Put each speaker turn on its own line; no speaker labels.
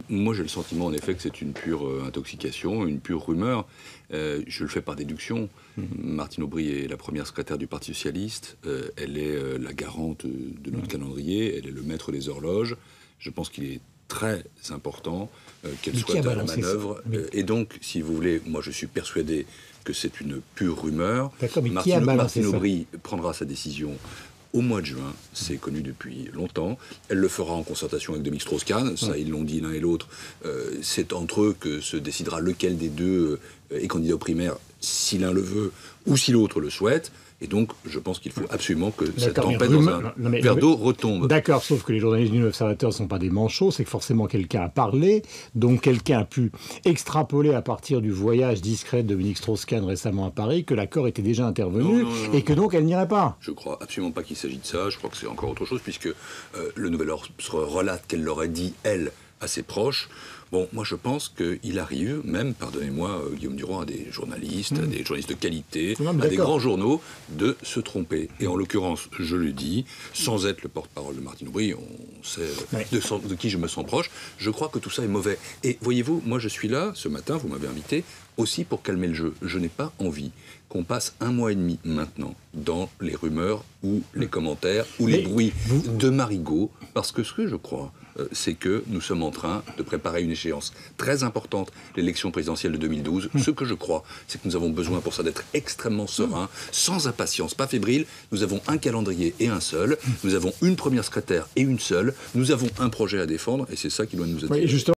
Moi, j'ai le sentiment, en effet, que c'est une pure intoxication, une pure rumeur. Je le fais par déduction. Martine Aubry est la première secrétaire du Parti socialiste. Elle est la garante de notre calendrier. Elle est le maître des horloges. Je pense qu'il est très important qu'elle soit à la manœuvre. Et donc, si vous voulez, moi, je suis persuadé que c'est une pure rumeur.
Mais
Martine Aubry prendra sa décision au mois de juin, c'est connu depuis longtemps. Elle le fera en concertation avec Dominique Strauss-Kahn, ça ils l'ont dit l'un et l'autre. C'est entre eux que se décidera lequel des deux est candidat aux primaires, si l'un le veut ou si l'autre le souhaite. Et donc, je pense qu'il faut absolument que cette tempête dans un verre d'eau retombe.
D'accord, sauf que les journalistes du L'Observateur ne sont pas des manchots, c'est que forcément quelqu'un a parlé, donc quelqu'un a pu extrapoler à partir du voyage discret de Dominique Strauss-Kahn récemment à Paris que l'accord était déjà intervenu et que donc elle n'irait pas.
Je crois absolument pas qu'il s'agit de ça, je crois que c'est encore autre chose, puisque le Nouvel Ordre relate qu'elle l'aurait dit, elle, à ses proches. Bon, moi je pense qu'il arrive, même, pardonnez-moi, Guillaume Durand, à des journalistes, à des journalistes de qualité, à des grands journaux, de se tromper. Et en l'occurrence, je le dis, sans être le porte-parole de Martine Aubry, on sait de qui je me sens proche, je crois que tout ça est mauvais. Et voyez-vous, moi je suis là, ce matin, vous m'avez invité, aussi pour calmer le jeu. Je n'ai pas envie qu'on passe 1 mois et demi maintenant dans les rumeurs ou les commentaires ou les bruits de marigots, parce que ce que je crois, c'est que nous sommes en train de préparer une échéance très importante, l'élection présidentielle de 2012. Ce que je crois, c'est que nous avons besoin pour ça d'être extrêmement serein, sans impatience, pas fébrile. Nous avons un calendrier et un seul. Nous avons une première secrétaire et une seule. Nous avons un projet à défendre et c'est ça qui doit nous attirer.